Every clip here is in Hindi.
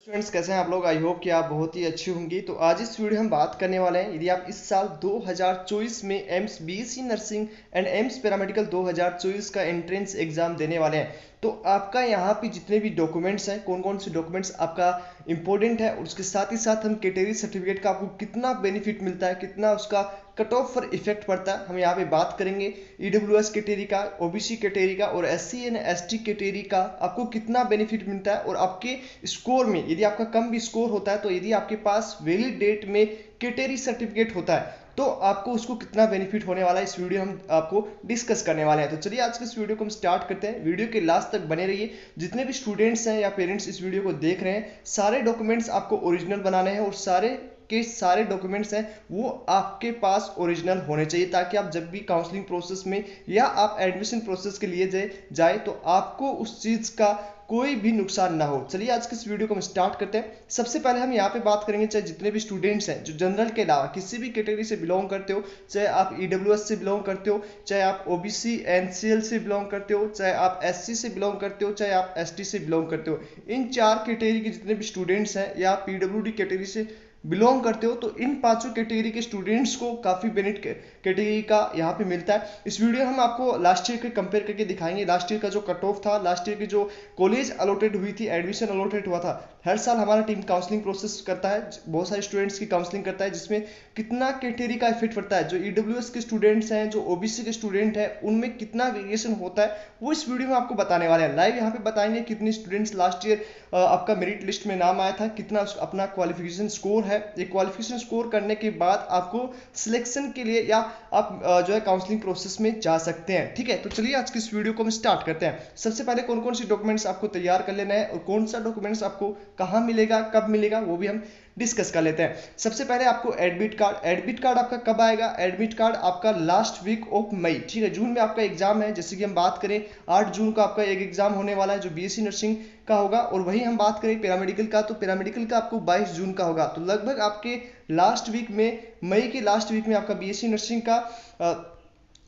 स्टूडेंट्स कैसे हैं आप लोग। आई होप कि आप बहुत ही अच्छी होंगी। तो आज इस वीडियो हम बात करने वाले हैं, यदि आप इस साल 2024 में AIIMS BSc nursing and AIIMS paramedical 2024 का एंट्रेंस एग्जाम देने वाले हैं, तो आपका यहाँ पे जितने भी डॉक्यूमेंट्स हैं, कौन कौन से डॉक्यूमेंट्स आपका इंपॉर्टेंट है, और उसके साथ ही साथ हम कैटेगरी सर्टिफिकेट का आपको कितना बेनिफिट मिलता है, कितना उसका कट ऑफ पर इफेक्ट पड़ता है, हम यहाँ पे बात करेंगे। ईडब्ल्यूएस कैटेगरी का, ओबीसी कैटेगरी का और एससी एंड एसटी कैटेगरी का आपको कितना बेनिफिट मिलता है, और आपके स्कोर में यदि आपका कम भी स्कोर होता है, तो यदि आपके पास वैलिड डेट में कैटेगरी सर्टिफिकेट होता है, तो आपको उसको कितना बेनिफिट होने वाला है, इस वीडियो हम आपको डिस्कस करने वाले हैं। तो चलिए आज के इस वीडियो को हम स्टार्ट करते हैं। वीडियो के लास्ट तक बने रहिए। जितने भी स्टूडेंट्स हैं या पेरेंट्स इस वीडियो को देख रहे हैं, सारे डॉक्यूमेंट्स आपको ओरिजिनल बनाने हैं, और सारे के सारे डॉक्यूमेंट्स हैं वो आपके पास ओरिजिनल होने चाहिए, ताकि आप जब भी काउंसलिंग प्रोसेस में या आप एडमिशन प्रोसेस के लिए जाए तो आपको उस चीज़ का कोई भी नुकसान ना हो। चलिए आज के इस वीडियो को हम स्टार्ट करते हैं। सबसे पहले हम यहाँ पे बात करेंगे, चाहे जितने भी स्टूडेंट्स हैं जो जनरल के अलावा किसी भी कैटेगरी से बिलोंग करते हो, चाहे आप ईडब्ल्यूएस से बिलोंग करते हो, चाहे आप ओबीसी एनसीएल से बिलोंग करते हो, चाहे आप एससी से बिलोंग करते हो, चाहे आप एसटी से बिलोंग करते हो, इन चार कैटेगरी के जितने भी स्टूडेंट्स हैं या पीडब्ल्यूडी कैटेगरी से बिलोंग करते हो, तो इन पांचों कैटेगरी के स्टूडेंट्स को काफी बेनिफिट कैटेगरी का यहाँ पे मिलता है। इस वीडियो हम आपको लास्ट ईयर के कंपेयर करके दिखाएंगे। लास्ट ईयर का जो कट ऑफ था, लास्ट ईयर की जो कॉलेज अलॉटेड हुई थी, एडमिशन अलॉटेड हुआ था, हर साल हमारा टीम काउंसलिंग प्रोसेस करता है, बहुत सारे स्टूडेंट्स की काउंसलिंग करता है, जिसमें कितना कैटेगरी का इफेक्ट पड़ता है, जो ईडब्ल्यूएस के स्टूडेंट्स हैं, जो ओबीसी के स्टूडेंट हैं, उनमें कितना वेरिएशन होता है, वो इस वीडियो में आपको बताने वाले हैं। लाइव यहाँ पे बताएंगे कितने स्टूडेंट्स लास्ट ईयर आपका मेरिट लिस्ट में नाम आया था, कितना अपना क्वालिफिकेशन स्कोर है। ये क्वालिफिकेशन स्कोर करने के बाद आपको सिलेक्शन के लिए या आप जो है काउंसलिंग प्रोसेस में जा सकते हैं। ठीक है, तो चलिए आज की इस वीडियो को हम स्टार्ट करते हैं। सबसे पहले कौन कौन सी डॉक्यूमेंट्स आपको तैयार कर लेना है, और कौन सा डॉक्यूमेंट्स आपको कहाँ मिलेगा, कब मिलेगा, वो भी हम डिस्कस कर लेते हैं। सबसे पहले आपको एडमिट कार्ड। एडमिट कार्ड आपका कब आएगा? एडमिट कार्ड आपका लास्ट वीक ऑफ मई, ठीक है, जून में आपका एग्जाम है। जैसे कि हम बात करें 8 जून का आपका एक एग्जाम होने वाला है जो बीएससी नर्सिंग का होगा, और वही हम बात करें पैरामेडिकल का, तो पैरामेडिकल का आपको 22 जून का होगा। तो लगभग आपके लास्ट वीक में, मई के लास्ट वीक में आपका बीएससी नर्सिंग का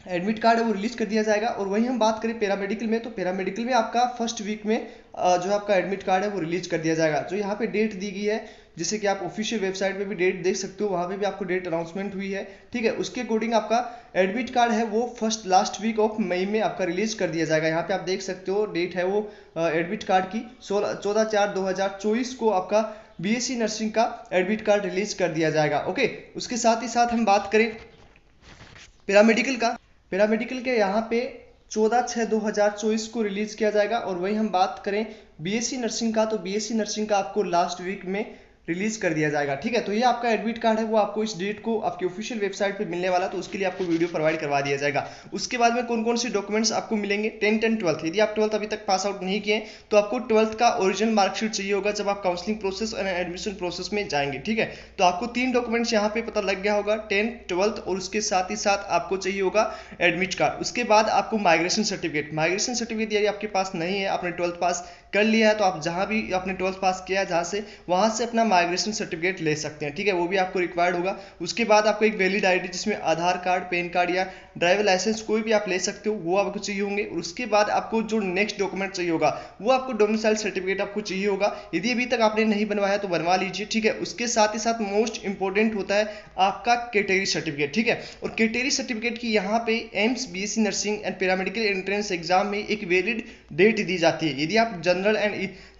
एडमिट कार्ड है वो रिलीज कर दिया जाएगा। और वहीं हम बात करें पैरामेडिकल में, तो पैरामेडिकल में आपका फर्स्ट वीक में जो आपका एडमिट कार्ड है वो रिलीज कर दिया जाएगा। जो यहाँ पे डेट दी गई है, जिससे कि आप ऑफिशियल वेबसाइट पे भी डेट देख सकते हो, वहाँ पे भी आपको डेट अनाउंसमेंट हुई है। ठीक है, उसके अकॉर्डिंग आपका एडमिट कार्ड है वो first last week of May में आपका रिलीज कर दिया जाएगा। यहाँ पे आप देख सकते हो डेट है वो एडमिट कार्ड की 14/4/2024 को आपका बीएससी नर्सिंग का एडमिट कार्ड रिलीज कर दिया जाएगा। ओके, उसके साथ ही साथ हम बात करें पैरामेडिकल का। पैरामेडिकल के यहाँ पे 14/6/2024 को रिलीज किया जाएगा। और वहीं हम बात करें बीएससी नर्सिंग का, तो बीएससी नर्सिंग का आपको लास्ट वीक में रिलीज कर दिया जाएगा। ठीक है, तो ये आपका एडमिट कार्ड है वो आपको इस डेट को आपकी ऑफिशियल वेबसाइट पे मिलने वाला, तो उसके लिए आपको वीडियो प्रोवाइड करवा दिया जाएगा। उसके बाद में कौन कौन से डॉक्यूमेंट्स आपको मिलेंगे? 10th एंड 12th, यदि आप 12th अभी तक पास आउट नहीं किए तो आपको 12th का ओरिजिनल मार्कशीट चाहिए होगा जब आप काउंसलिंग प्रोसेस और एडमिशन प्रोसेस में जाएंगे। ठीक है, तो आपको 3 डॉक्यूमेंट्स यहाँ पे पता लग गया होगा, 10th 12th, और उसके साथ ही साथ आपको चाहिए होगा एडमिट कार्ड। उसके बाद आपको माइग्रेशन सर्टिफिकेट। माइग्रेशन सर्टिफिकेट यदि आपके पास नहीं है, आपने 12th पास कर लिया है, तो आप जहाँ भी आपने 12th पास किया जहाँ से, वहाँ से अपना माइग्रेशन सर्टिफिकेट ले सकते हैं। ठीक है, वो भी आपको रिक्वायर्ड होगा। उसके बाद आपको एक वैलिड आईडी जिसमें आधार कार्ड, पैन कार्ड या ड्राइवर लाइसेंस कोई भी आप ले सकते हो, वो आपको चाहिए होंगे। और उसके बाद आपको जो नेक्स्ट डॉक्यूमेंट चाहिए होगा वो आपको डोमिसाइल सर्टिफिकेट आपको चाहिए होगा। यदि अभी तक आपने नहीं बनवाया तो बनवा लीजिए। ठीक है, उसके साथ ही साथ मोस्ट इंपॉर्टेंट होता है आपका कैटेगरी सर्टिफिकेट। ठीक है, और कैटेगरी सर्टिफिकेट की यहाँ पे AIIMS BSc nursing and paramedical entrance exam में एक वैलिड डेट दी जाती है। यदि आप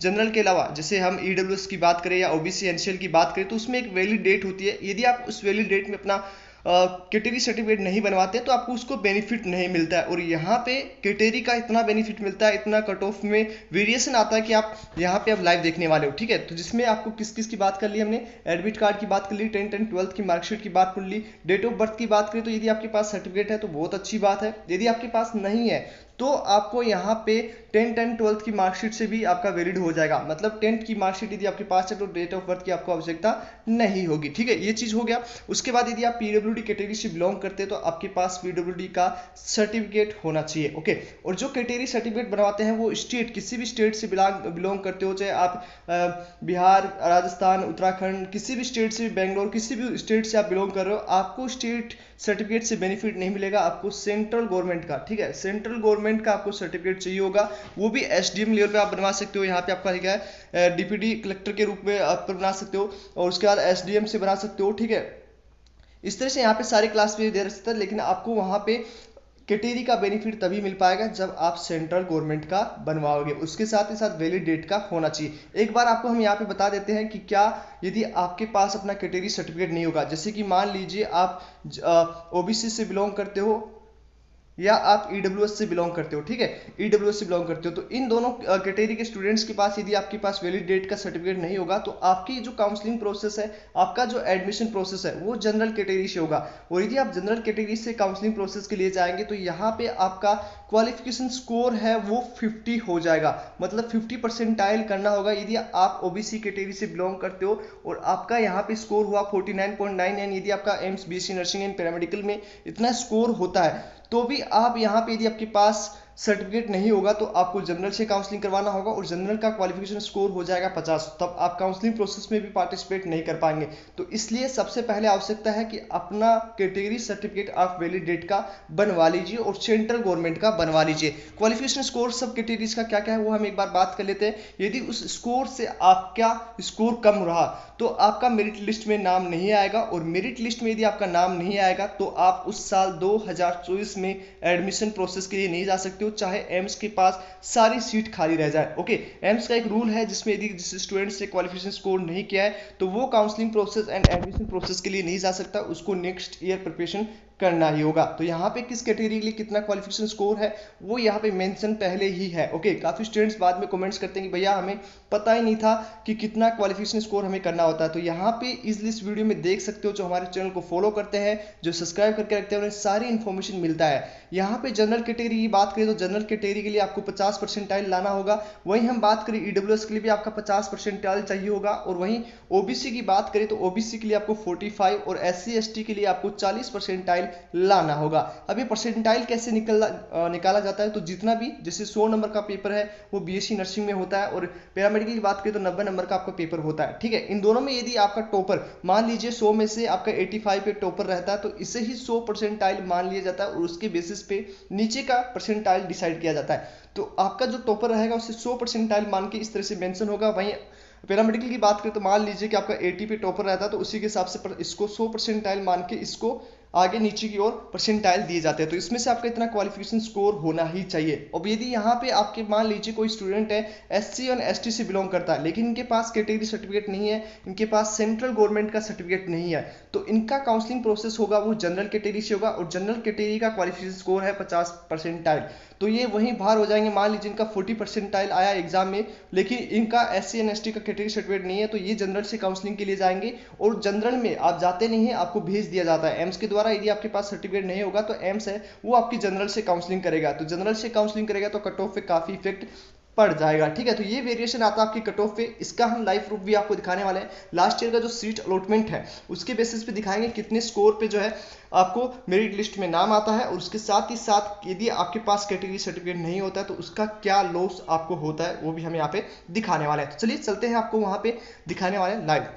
जनरल के अलावा, जैसे हम ईडब्ल्यूएस की बात करें या ओबीसी एनसीएल की बात करें, तो उसमें एक वैलिड डेट होती है। यदि आप उस वैलिड डेट में अपना कैटेगरी सर्टिफिकेट नहीं बनवाते तो आपको उसको बेनिफिट नहीं मिलता है। और यहाँ पे कैटेगरी का इतना बेनिफिट मिलता है, इतना कट ऑफ में वेरिएशन आता है कि आप यहाँ पे अब लाइव देखने वाले हो। ठीक है, तो जिसमें आपको किस किस की बात कर ली हमने, एडमिट कार्ड की बात कर ली, 10th एंड 12th की मार्कशीट की बात कर ली, डेट ऑफ बर्थ की बात करें तो यदि आपके पास सर्टिफिकेट है तो बहुत अच्छी बात है। यदि आपके पास नहीं है तो आपको यहाँ पे 10th एंड 12th की मार्कशीट से भी आपका वैलिड हो जाएगा। मतलब 10th की मार्कशीट यदि आपके पास है तो डेट ऑफ बर्थ की आपको आवश्यकता नहीं होगी। ठीक है, ये चीज हो गया। उसके बाद यदि आप पीडब्ल्यूडी कैटेगरी से बिलोंग करते हैं तो आपके पास पीडब्ल्यूडी का सर्टिफिकेट होना चाहिए। ओके, और जो कैटेगरी सर्टिफिकेट बनवाते हैं वो स्टेट, किसी भी स्टेट से बिलोंग करते हो, चाहे आप बिहार, राजस्थान, उत्तराखंड, किसी भी स्टेट से, बेंगलोर, किसी भी स्टेट से आप बिलोंग कर रहे हो, आपको स्टेट सर्टिफिकेट से बेनिफिट नहीं मिलेगा, आपको सेंट्रल गवर्नमेंट का, ठीक है, सेंट्रल गवर्नमेंट का आपको सर्टिफिकेट चाहिए होगा। वो भी SDM लेवल पे आप बनवा सकते हो। यहाँ पे आपका लिखा है DPD कलेक्टर के रूप में आप बना सकते हो, और उसके बाद SDM से बना सकते हो, ठीक है। इस तरह से यहाँ पे सारे क्लास पे दे सकते हैं, लेकिन आपको वहाँ पे कैटेगरी का बेनिफिट तभी मिल पाएगा जब आप सेंट्रल गवर्नमेंट का बनवाओगे, उसके साथ ही साथ वैलिड डेट का होना चाहिए। एक बार आपको हम यहाँ पे बता देते हैं कि क्या यदि आपके पास अपना कैटेगरी सर्टिफिकेट नहीं होगा, जैसे कि मान लीजिए आप OBC से बिलोंग करते हो या आप EWS से बिलोंग करते हो, ठीक है, EWS से बिलोंग करते हो, तो इन दोनों कैटेगरी के स्टूडेंट्स के पास यदि आपके पास वैलिड डेट का सर्टिफिकेट नहीं होगा तो आपकी जो काउंसलिंग प्रोसेस है, आपका जो एडमिशन प्रोसेस है वो जनरल कैटेगरी से होगा। और यदि आप जनरल कैटेगरी से काउंसलिंग प्रोसेस के लिए जाएंगे तो यहाँ पे आपका क्वालिफिकेशन स्कोर है वो 50 हो जाएगा, मतलब 50 परसेंटाइल करना होगा यदि आप OBC कैटेगरी से बिलोंग करते हो और आपका यहाँ पे स्कोर हुआ 49.99। यदि आपका AIIMS BSc nursing and paramedical में इतना स्कोर होता है तो भी आप यहाँ पे यदि आपके पास सर्टिफिकेट नहीं होगा तो आपको जनरल से काउंसलिंग करवाना होगा, और जनरल का क्वालिफिकेशन स्कोर हो जाएगा 50, तब आप काउंसलिंग प्रोसेस में भी पार्टिसिपेट नहीं कर पाएंगे। तो इसलिए सबसे पहले आवश्यकता है कि अपना कैटेगरी सर्टिफिकेट आप वैलिड डेट का बनवा लीजिए और सेंट्रल गवर्नमेंट का बनवा लीजिए। क्वालिफिकेशन स्कोर सब कैटेगरीज का क्या क्या है वो हम एक बार बात कर लेते हैं। यदि उस स्कोर से आपका स्कोर कम रहा तो आपका मेरिट लिस्ट में नाम नहीं आएगा, और मेरिट लिस्ट में यदि आपका नाम नहीं आएगा तो आप उस साल 2024 में एडमिशन प्रोसेस के लिए नहीं जा सकते हो, चाहे एम्स के पास सारी सीट खाली रह जाए। ओके, एम्स का एक रूल है जिसमें यदि जिस स्टूडेंट से क्वालिफिकेशन स्कोर नहीं किया है तो वो counselling process and admission process के लिए नहीं जा सकता, उसको नेक्स्ट ईयर प्रिपरेशन करना ही होगा। तो यहाँ पे किस कैटेगरी के लिए कितना क्वालिफिकेशन स्कोर है वो यहाँ पे मेंशन पहले ही है। ओके, काफी स्टूडेंट्स बाद में कमेंट्स करते हैं कि भैया हमें पता ही नहीं था कि कितना क्वालिफिकेशन स्कोर हमें करना होता है। तो यहाँ पे इजली इस वीडियो में देख सकते हो, जो हमारे चैनल को फॉलो करते हैं, जो सब्सक्राइब करके रखते हैं, उन्हें सारी इन्फॉर्मेशन मिलता है। यहाँ पे जनरल कैटेगरी की बात करें तो जनरल कैटेगरी के लिए आपको 50 परसेंटाइल लाना होगा। वहीं हम बात करें EWS के लिए भी आपका 50 परसेंटाइल चाहिए होगा, और वहीं OBC की बात करें तो OBC के लिए आपको 45 और SC ST के लिए आपको 40 परसेंटाइल लाना होगा। अब ये परसेंटाइल कैसे निकाला जाता है, तो जितना भी जैसे 100 नंबर का पेपर है वो BSc नर्सिंग में होता है, और पैरामेडिकल की बात करें तो 90 नंबर का आपका पेपर होता है, ठीक है। इन दोनों में यदि आपका टॉपर मान लीजिए 100 में से आपका 85 पे टॉपर रहता है तो इसे ही 100 परसेंटाइल मान लिया जाता है, और उसके बेसिस पे नीचे का परसेंटाइल डिसाइड किया जाता है। तो आपका जो टॉपर रहेगा उसे 100 परसेंटाइल मान के इस तरह से मेंशन होगा। वहीं पैरामेडिकल की बात करें तो मान लीजिए कि आपका 80 पे टॉपर रहता है तो उसी के हिसाब से इसको 100 परसेंटाइल मान के इसको आगे नीचे की ओर परसेंटाइल दिए जाते हैं। तो इसमें से आपका इतना क्वालिफिकेशन स्कोर होना ही चाहिए। अब यदि यहाँ पे आपके मान लीजिए कोई स्टूडेंट है SC और ST से बिलोंग करता है, लेकिन इनके पास कैटेगरी सर्टिफिकेट नहीं है, इनके पास सेंट्रल गवर्नमेंट का सर्टिफिकेट नहीं है, तो इनका काउंसलिंग प्रोसेस होगा वो जनरल कैटेगरी से होगा, और जनरल कैटेगरी का क्वालिफिकेशन स्कोर है 50 परसेंटाइल। तो ये वहीं बाहर हो जाएंगे। मान लीजिए इनका 40 परसेंटाइल आया एग्जाम में, लेकिन इनका SC और ST का कैटेगरी सर्टिफिकेट नहीं है, तो ये जनरल से काउंसलिंग के लिए जाएंगे, और जनरल में आप जाते नहीं है, आपको भेज दिया जाता है एम्स के द्वारा। यदि आपके पास सर्टिफिकेट नहीं होगा तो एम्स है वो आपकी जनरल से काउंसलिंग करेगा, तो जनरल से काउंसलिंग करेगा तो कट ऑफ पे काफी इफेक्ट पड़ जाएगा, ठीक है। तो ये वेरिएशन आता है आपकी कट ऑफ पे, इसका हम लाइव प्रूफ भी आपको दिखाने वाले हैं। लास्ट ईयर का जो सीट अलॉटमेंट है उसके बेसिस पे दिखाएंगे कितने स्कोर पे जो है आपको मेरिट लिस्ट में नाम आता है, और उसके साथ ही साथ यदि आपके पास कैटेगरी सर्टिफिकेट नहीं होता है तो उसका क्या लॉस आपको होता है वो भी हम यहाँ पे दिखाने वाले हैं। तो चलिए चलते हैं, आपको वहां पे दिखाने वाले हैं लाइव।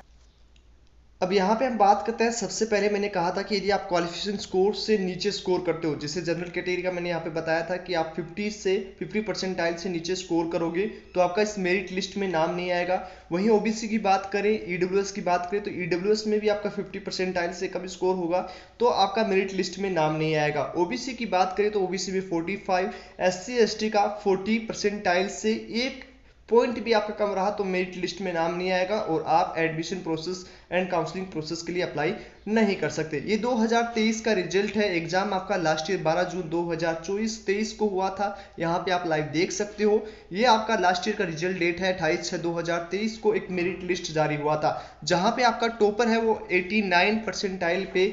अब यहाँ पे हम बात करते हैं, सबसे पहले मैंने कहा था कि यदि आप क्वालिफिकेशन स्कोर से नीचे स्कोर करते हो, जैसे जनरल कैटेगरी का मैंने यहाँ पे बताया था कि आप 50 परसेंटाइल से नीचे स्कोर करोगे तो आपका इस मेरिट लिस्ट में नाम नहीं आएगा। वहीं OBC की बात करें, EWS की बात करें तो EWS में भी आपका 50 परसेंटाइल से कम स्कोर होगा तो आपका मेरिट लिस्ट में नाम नहीं आएगा। OBC की बात करें तो OBC में 45, SC ST का 40 परसेंटाइल से एक पॉइंट भी आपका कम रहा तो मेरिट लिस्ट में नाम नहीं आएगा, और आप admission process and counselling process के लिए अप्लाई नहीं कर सकते। ये 2023 का रिजल्ट है। एग्जाम आपका लास्ट ईयर 12 जून 2023 को हुआ था। यहाँ पे आप लाइव देख सकते हो। ये आपका लास्ट ईयर का रिजल्ट डेट है 28/6/2023 को एक मेरिट लिस्ट जारी हुआ था, जहाँ पे आपका टॉपर है वो 89 परसेंटाइल पे,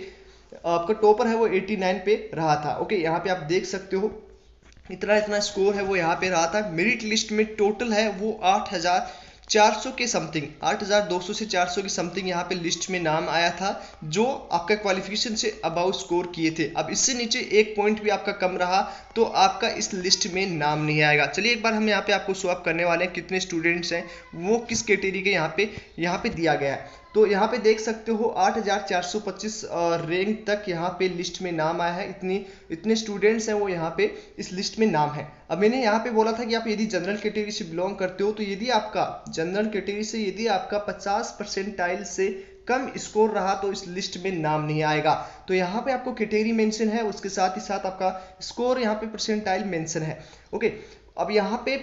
आपका टॉपर है वो 89 पे रहा था। ओके, यहाँ पे आप देख सकते हो इतना स्कोर है वो यहाँ पे रहा था। मेरिट लिस्ट में टोटल है वो 400 के समथिंग, 8200 से 400 की समथिंग यहाँ पे लिस्ट में नाम आया था जो आपका क्वालिफिकेशन से अबाउ स्कोर किए थे। अब इससे नीचे एक पॉइंट भी आपका कम रहा तो आपका इस लिस्ट में नाम नहीं आएगा। चलिए एक बार हम यहाँ पे आपको शो अप करने वाले हैं कितने स्टूडेंट्स हैं, वो किस कैटेगरी के यहाँ पे दिया गया है। तो यहाँ पे देख सकते हो 8425 रैंक तक यहाँ पे लिस्ट में नाम आया है। इतने स्टूडेंट्स हैं वो यहाँ पे इस लिस्ट में नाम है। अब मैंने यहाँ पे बोला था कि आप यदि जनरल कैटेगरी से बिलोंग करते हो तो यदि आपका जनरल कैटेगरी से यदि आपका 50 परसेंटाइल से कम स्कोर रहा तो इस लिस्ट में नाम नहीं आएगा। तो यहाँ पे आपको कैटेगरी मेंशन है, उसके साथ ही साथ आपका स्कोर यहाँ पे परसेंटाइल मेंशन है। ओके, अब यहाँ पे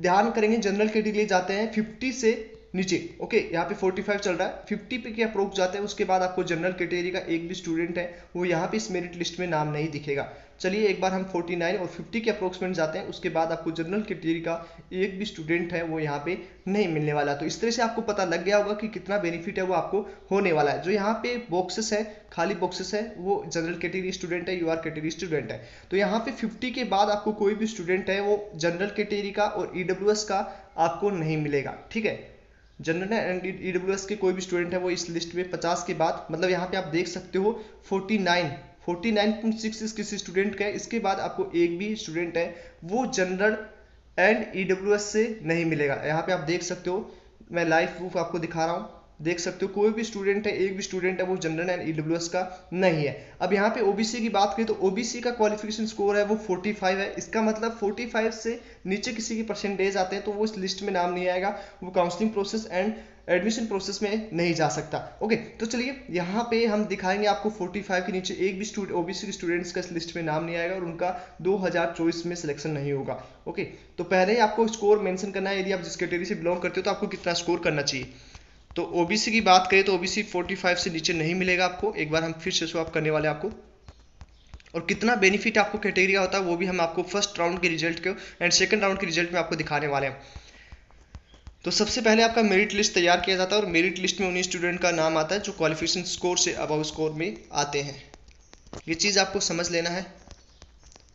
ध्यान करेंगे, जनरल कैटेगरी जाते हैं 50 से नीचे। ओके, यहाँ पे 45 चल रहा है, 50 पे के अप्रोच जाते हैं, उसके बाद आपको जनरल कैटेगरी का एक भी स्टूडेंट है वो यहाँ पे इस मेरिट लिस्ट में नाम नहीं दिखेगा। चलिए एक बार हम 49 और 50 के अप्रोक्सीमेट जाते हैं, उसके बाद आपको जनरल कैटेगरी का एक भी स्टूडेंट है वो यहाँ पे नहीं मिलने वाला। तो इस तरह से आपको पता लग गया होगा कि कितना बेनिफिट है वो आपको होने वाला है। जो यहाँ पे बॉक्सेस है, खाली बॉक्सेस है, वो जनरल कैटेगरी स्टूडेंट है, यूआर कैटेगरी स्टूडेंट है। तो यहाँ पे 50 के बाद आपको कोई भी स्टूडेंट है वो जनरल कैटेगरी का और ईडब्ल्यूएस का आपको नहीं मिलेगा। ठीक है, जनरल एंड ईडब्ल्यूएस के कोई भी स्टूडेंट है वो इस लिस्ट में 50 के बाद, मतलब यहाँ पे आप देख सकते हो 49.6 किसी स्टूडेंट का है। इसके बाद आपको एक भी स्टूडेंट है वो जनरल एंड ईडब्ल्यूएस से नहीं मिलेगा। यहाँ पे आप देख सकते हो, मैं लाइव प्रूफ आपको दिखा रहा हूँ, देख सकते हो कोई भी स्टूडेंट है, एक भी स्टूडेंट है वो जनरल एंड ईडब्ल्यूएस का नहीं है। अब यहाँ पे ओबीसी की बात करें तो ओबीसी का क्वालिफिकेशन स्कोर है वो 45 है। इसका मतलब 45 से नीचे किसी की परसेंटेज आते हैं तो वो इस लिस्ट में नाम नहीं आएगा, वो counselling process and admission process में नहीं जा सकता। ओके, तो चलिए यहाँ पे हम दिखाएंगे आपको 45 के नीचे एक भी ओबीसी के स्टूडेंट्स का इस लिस्ट में नाम नहीं आएगा और उनका 2024 में सिलेक्शन नहीं होगा। ओके, तो पहले ही आपको स्कोर मेंशन करना है, यदि आप जिस कैटेगरी से बिलोंग करते हो तो आपको कितना स्कोर करना चाहिए। तो ओबीसी की बात करें तो ओबीसी 45 से नीचे नहीं मिलेगा आपको। एक बार हम फिर से स्वैप करने वाले आपको, और कितना बेनिफिट आपको कैटेगरी का होता है वो भी हम आपको फर्स्ट राउंड के रिजल्ट के एंड सेकंड राउंड के रिजल्ट में आपको दिखाने वाले हैं। तो सबसे पहले आपका मेरिट लिस्ट तैयार किया जाता है और मेरिट लिस्ट में उन्हीं स्टूडेंट का नाम आता है जो क्वालिफिकेशन स्कोर से अबव स्कोर में आते हैं। ये चीज़ आपको समझ लेना है।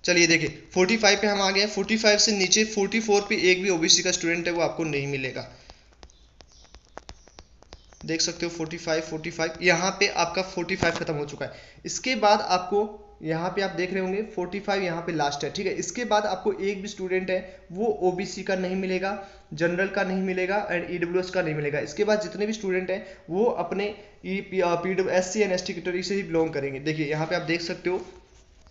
चलिए देखिए 45 पे हम आ गए हैं, 45 से नीचे 44 पे एक भी ओबीसी का स्टूडेंट है वो आपको नहीं मिलेगा। देख सकते हो 45 यहाँ पे आपका 45 खत्म हो चुका है। इसके बाद आपको यहाँ पे आप देख रहे होंगे 45 यहाँ पे लास्ट है। ठीक है, इसके बाद आपको एक भी स्टूडेंट है वो ओबीसी का नहीं मिलेगा, जनरल का नहीं मिलेगा एंड ईडब्ल्यूएस का नहीं मिलेगा। इसके बाद जितने भी स्टूडेंट हैं वो अपने एससी एंड एसटी कैटेगरी से ही बिलोंग करेंगे। देखिए यहाँ पे आप देख सकते हो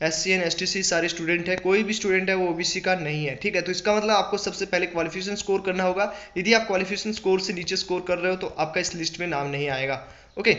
एससी एंड एसटी से सारे स्टूडेंट है, कोई भी स्टूडेंट है वो ओबीसी का नहीं है। ठीक है, तो इसका मतलब आपको सबसे पहले क्वालिफिकेशन स्कोर करना होगा। यदि आप क्वालिफिकेशन स्कोर से नीचे स्कोर कर रहे हो तो आपका इस लिस्ट में नाम नहीं आएगा। ओके,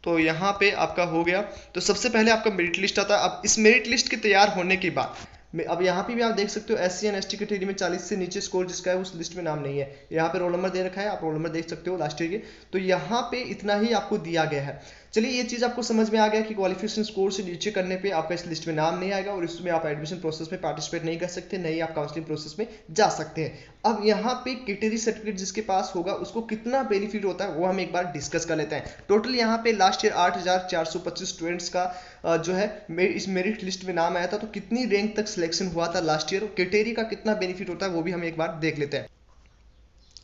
तो यहाँ पे आपका हो गया। तो सबसे पहले आपका मेरिट लिस्ट आता है। अब इस मेरिट लिस्ट के तैयार होने के बाद अब यहाँ पे भी आप देख सकते हो एससी एंड एसटी कैटेगरी में 40 से नीचे स्कोर जिसका है उस लिस्ट में नाम नहीं है। यहाँ पे रोल नंबर दे रखा है, आप रोल नंबर देख सकते हो लास्ट ईयर के। तो यहाँ पे इतना ही आपको दिया गया है। चलिए ये चीज़ आपको समझ में आ गया कि क्वालिफिकेशन स्कोर से नीचे करने पे आपका इस लिस्ट में नाम नहीं आएगा और इसमें आप एडमिशन प्रोसेस में पार्टिसिपेट नहीं कर सकते, नहीं आप काउंसलिंग प्रोसेस में जा सकते हैं। अब यहाँ पे कैटेगरी सर्टिफिकेट जिसके पास होगा उसको कितना बेनिफिट होता है वो हम एक बार डिस्कस कर लेते हैं। टोटल यहाँ पे लास्ट ईयर 8425 स्टूडेंट्स का जो है इस मेरिट लिस्ट में नाम आया था। तो कितनी रैंक तक सिलेक्शन हुआ था लास्ट ईयर, कैटेगरी का कितना बेनिफिट होता है वो भी हम एक बार देख लेते हैं।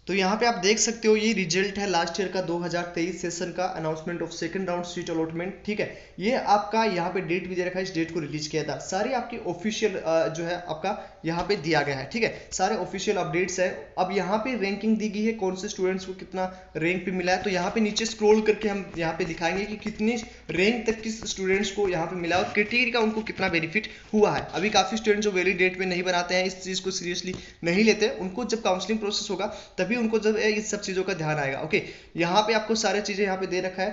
तो यहाँ पे आप देख सकते हो ये रिजल्ट है लास्ट ईयर का 2023 सेशन का, announcement of second round seat allotment. ठीक है, ये आपका यहाँ पे डेट भी दे रखा है, इस डेट को रिलीज किया था। सारी आपकी ऑफिशियल जो है आपका यहाँ पे दिया गया है। ठीक है, सारे ऑफिशियल अपडेट्स है। अब यहाँ पे रैंकिंग दी गई है कौन से स्टूडेंट्स को कितना रैंक पे मिला है। तो यहाँ पे नीचे स्क्रोल करके हम यहाँ पे दिखाएंगे कि कितनी रैंक तक किस स्टूडेंट्स को यहाँ पे मिला और कैटेगरी का उनको कितना बेनिफिट हुआ है। अभी काफी स्टूडेंट जो वैलिड डेट में नहीं बनाते हैं, इस चीज को सीरियसली नहीं लेते, उनको जब काउंसलिंग प्रोसेस होगा तभी उनको जब इस सब चीजों का ध्यान आएगा। ओके, यहाँ पे आपको सारी चीजें यहाँ पे दे रखा है।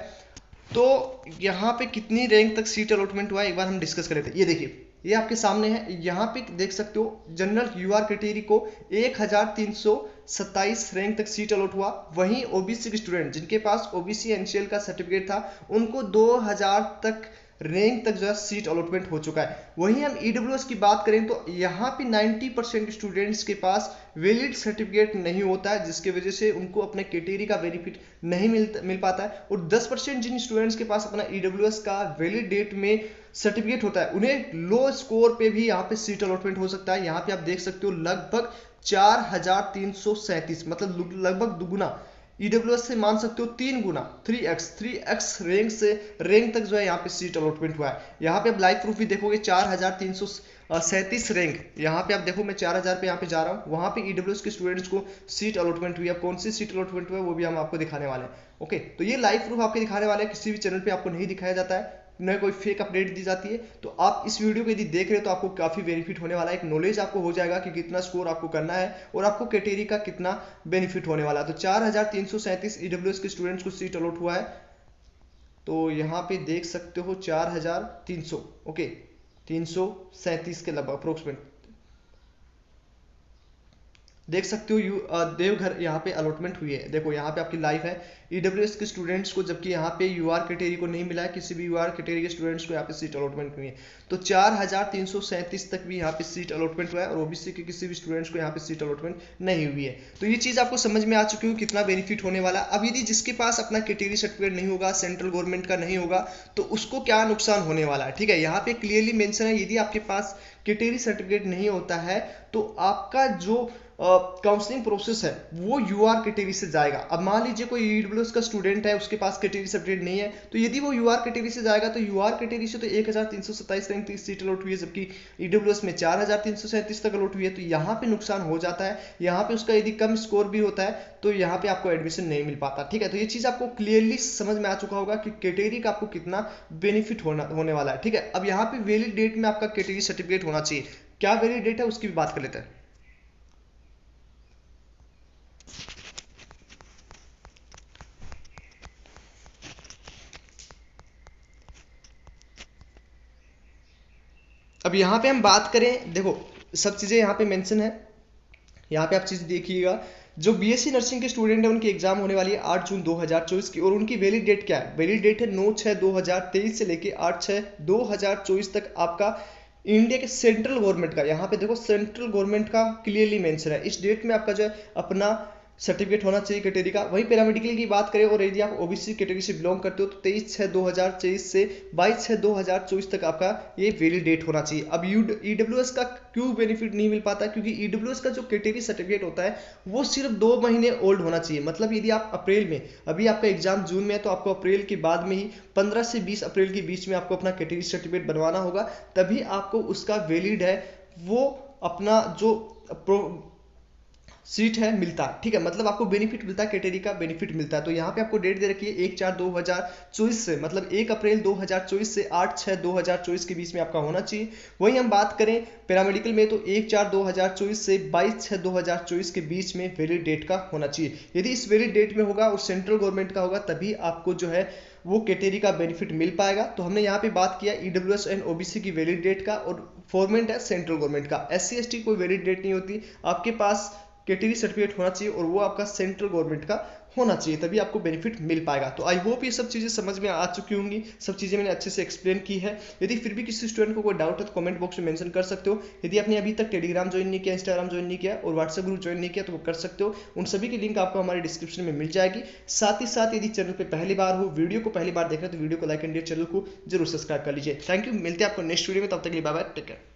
तो यहाँ पे कितनी रैंक तक सीट अलॉटमेंट हुआ है एक बार हम डिस्कस कर लेते हैं। ये देखिए ये आपके सामने है, यहाँ पे देख सकते हो जनरल यूआर कैटेगरी को 1327 रैंक तक सीट अलॉट हुआ। वहीं ओबीसी के स्टूडेंट जिनके पास ओबीसी एनसीएल का सर्टिफिकेट था उनको 2000 तक रैंक तक जो है सीट अलॉटमेंट हो चुका है। वहीं हम ईडब्ल्यूएस की बात करें तो यहाँ पे 90% स्टूडेंट्स के पास वैलिड सर्टिफिकेट नहीं होता है, जिसकी वजह से उनको अपने कैटेगरी का बेनिफिट नहीं मिल पाता है। और 10% जिन स्टूडेंट्स के पास अपना ईडब्ल्यूएस का वैलिड डेट में सर्टिफिकेट होता है उन्हें लो स्कोर पे भी यहाँ पे सीट अलॉटमेंट हो सकता है। यहाँ पे आप देख सकते हो लगभग 4337, मतलब लगभग दुगुना। ईडब्ल्यूएस से मान सकते हो 3 गुना, 3x रैंक से रैंक तक जो है यहाँ पे सीट अलॉटमेंट हुआ है। यहाँ पे आप लाइव प्रूफ भी देखोगे 4337 रैंक। यहाँ पे आप देखो मैं 4000 पे यहाँ पे जा रहा हूँ, वहाँ पे ईडब्ल्यूएस के स्टूडेंट्स को सीट अलॉटमेंट हुई है। कौन सी सीट अलॉटमेंट हुआ है वो भी हम आपको दिखाने वाले हैं। ओके, तो ये लाइव प्रूफ आपके दिखाने वाले हैं, किसी भी चैनल पे आपको नहीं दिखाया जाता है, न कोई फेक अपडेट दी जाती है। तो आप इस वीडियो को यदि देख रहे हो तो आपको काफी बेनिफिट होने वाला है, एक नॉलेज आपको हो जाएगा कि कितना स्कोर आपको करना है और आपको कैटेगरी का कितना बेनिफिट होने वाला है। तो 4337 ईडब्ल्यूएस के स्टूडेंट्स को सीट अलॉट हुआ है। तो यहाँ पे देख सकते हो 4300, ओके, 337 के लगभग अप्रोक्सीमेट देख सकते हो। देवघर यहाँ पे अलॉटमेंट हुई है। देखो यहाँ पे आपकी लाइव है ईडब्ल्यूएस के स्टूडेंट्स को, जबकि यहाँ पे यूआर कैटेगरी को नहीं मिला है, किसी भी यूआर कैटेगरी के स्टूडेंट्स को यहाँ पे सीट अलॉटमेंट हुई है। तो 4337 तक भी यहाँ पे सीट अलॉटमेंट हुआ है और ओबीसी के किसी भी स्टूडेंट्स को यहाँ पे सीट अलॉटमेंट नहीं हुई है। तो ये चीज आपको समझ में आ चुकी हो कितना बेनिफिट होने वाला। अब यदि जिसके पास अपना कैटेगरी सर्टिफिकेट नहीं होगा, सेंट्रल गवर्नमेंट का नहीं होगा, तो उसको क्या नुकसान होने वाला है, ठीक है। यहाँ पे क्लियरली मेंशन है, यदि आपके पास कैटेगरी सर्टिफिकेट नहीं होता है तो आपका जो काउंसलिंग प्रोसेस है वो यूआर कैटेगरी से जाएगा। अब मान लीजिए कोई ईडब्ल्यूएस का स्टूडेंट है, उसके पास कैटेगरी सर्टिफिकेट नहीं है, तो यदि वो यूआर कैटेगरी से जाएगा तो यूआर कैटेगरी से तो 1327 रैंक तक सीट अलॉट हुई है, जबकि ईडब्ल्यूएस में 4337 तक अलॉट हुई है। तो यहाँ पे नुकसान हो जाता है, यहाँ पे उसका यदि कम स्कोर भी होता है तो यहाँ पे आपको एडमिशन नहीं मिल पाता, ठीक है। तो ये चीज आपको क्लियरली समझ में आ चुका होगा कि कैटेगरी का आपको कितना बेनिफिट होने वाला है, ठीक है। अब यहाँ पे वैलिड डेट में आपका कैटेगरी सर्टिफिकेट होना चाहिए। क्या वैलिड डेट है उसकी भी बात कर लेते हैं। अब यहाँ पे हम बात करें, देखो सब चीजें यहाँ पे मेंशन है, यहाँ पे आप चीज देखिएगा। जो बीएससी नर्सिंग के स्टूडेंट है उनकी एग्जाम होने वाली है 8 जून 2024 की, और उनकी वैलिड डेट क्या है, वैलिड डेट है 9/6/2023 से लेके 8/6/2024 तक। आपका इंडिया के सेंट्रल गवर्नमेंट का, यहाँ पे देखो सेंट्रल गवर्नमेंट का क्लियरली मेंशन है, इस डेट में आपका जो है अपना सर्टिफिकेट होना चाहिए कैटेगरी का। वहीं पैरामेडिकल की बात करें और यदि आप ओबीसी कैटेगरी से बिलोंग करते हो तो 23/6/2023 से 22/6/2024 तक आपका ये वैलिड डेट होना चाहिए। अब ईडब्ल्यूएस का क्यों बेनिफिट नहीं मिल पाता, क्योंकि ईडब्ल्यूएस का जो कैटेगरी सर्टिफिकेट होता है वो सिर्फ 2 महीने ओल्ड होना चाहिए। मतलब यदि आप अप्रैल में, अभी आपका एग्जाम जून में है, तो आपको अप्रैल के बाद में ही 15 से 20 अप्रैल के बीच में आपको अपना कैटेगरी सर्टिफिकेट बनवाना होगा, तभी आपको उसका वैलिड है वो अपना जो सीट है मिलता है, ठीक है। मतलब आपको बेनिफिट मिलता है, कैटेगरी का बेनिफिट मिलता है। तो यहाँ पे आपको डेट दे रखी है 1/4/2024 से, मतलब 1 अप्रैल 2024 से 8/6/2024 के बीच में आपका होना चाहिए। वहीं हम बात करें पैरामेडिकल में तो 1/4/2024 से 22/6/2024 के बीच में वैलिड डेट का होना चाहिए। यदि इस वैलिड डेट में होगा और सेंट्रल गवर्नमेंट का होगा तभी आपको जो है वो कैटेगरी का बेनिफिट मिल पाएगा। तो हमने यहाँ पे बात किया ईडब्ल्यूएस एंड ओबीसी की वैलिड डेट का, और फॉर्मेट है सेंट्रल गवर्नमेंट का। एससी एसटी कोई वैलिड डेट नहीं होती, आपके पास कैटेगरी सर्टिफिकेट होना चाहिए और वो आपका सेंट्रल गवर्नमेंट का होना चाहिए, तभी आपको बेनिफिट मिल पाएगा। तो आई होप ये सब चीजें समझ में आ चुकी होंगी, सब चीजें मैंने अच्छे से एक्सप्लेन की है। यदि फिर भी किसी स्टूडेंट को कोई डाउट है तो कमेंट बॉक्स में मेंशन कर सकते हो। यदि आपने अभी तक टेलीग्राम ज्वाइन नहीं किया, इंस्टाग्राम ज्वाइन नहीं किया और व्हाट्सएप ग्रुप ज्वाइन नहीं किया तो वो कर सकते हो, उन सभी की लिंक आपको हमारे डिस्क्रिप्शन में मिल जाएगी। साथ ही साथ यदि चैनल पर पहली बार हो, वीडियो को पहली बार देख रहे हो तो वीडियो को लाइक एंड चैनल को जरूर सब्सक्राइब कर लीजिए। थैंक यू, मिलते हैं आपको नेक्स्ट वीडियो में, तब तक के लिए बाय बाय, टेक केयर।